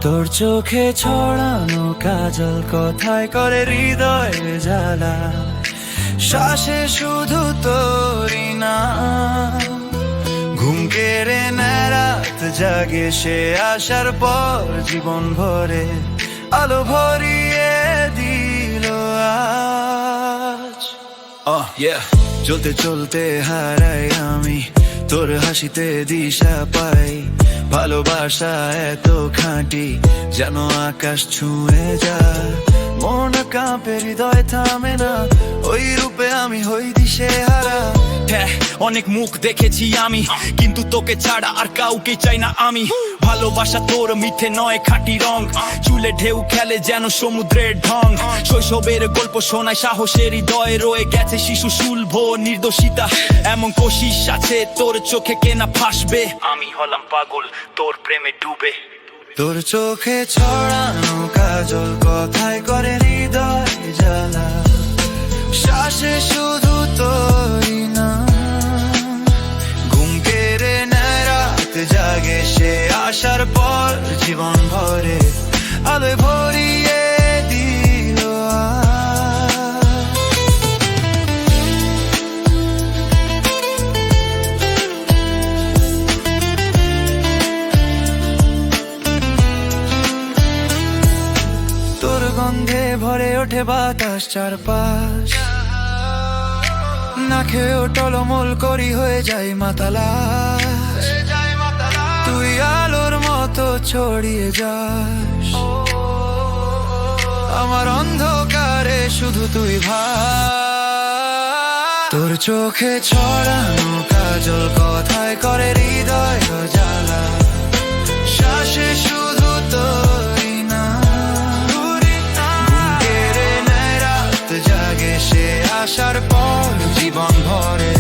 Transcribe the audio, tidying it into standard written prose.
তোর চোখে ছড়ানো কাজল কথায় করে হৃদয়ের জ্বালা, শ্বাসে শুধু তোরই নাম। ঘুম কেড়ে নেয় রাত জাগে সে আসার পর, জীবন ভরে আলো ভরিয়ে দিল আজ। চলতে চলতে হারাই আমি, তোর হাসিতে দিশা পাই। ভালোবাসা এত খাঁটি যেন আকাশ ছুঁয়ে যায়। মন কাঁপে হৃদয় থামে না, ওই রূপে আমি হই দিশে হারা। হ্যাঁ, অনেক মুখ দেখেছি আমি, কিন্তু তোকে ছাড়া আর কাউকে চাই না আমি। ভালোবাসা তোর মিথ্যে নয় খাঁটি রং, চুলে ঢেউ খেলে যেন সমুদ্রের ঢং। শৈশবের গল্প শোনায় সাহসের হৃদয়ে রয়ে গেছে শিশু সুলভ নির্দোষিতা। এমন কোশিস আছে তোর চোখে কেনা ফাঁসবে, আমি হলাম পাগল তোর প্রেমে ডুবে। তোর চোখে ছড়ানো কাজল কথায় করে হৃদয় জ্বালা, শ্বাসে শুধু তোরই নাম। ঘুম কেড়ে নেয় রাত জাগে সে আসার পর, জীবন ভরে আলো ভরিয়ে দিল আজ। তোর গন্ধে ভরে ওঠে বাতাস চারপাশ, না খেয়েও টলমল করি হয়ে যাই মাতালা। তুই আলোর মতো ছড়িয়ে যাস আমার অন্ধকারে, শুধু তুই ভাস। তোর চোখে ছড়ানো কাজল কথায় করে হৃদয় জ্বালা, শ্বাসে শুধু তোরই নাম। ঘুম কেড়ে নেয় রাত জাগে সে আসার পর, জীবন ভরে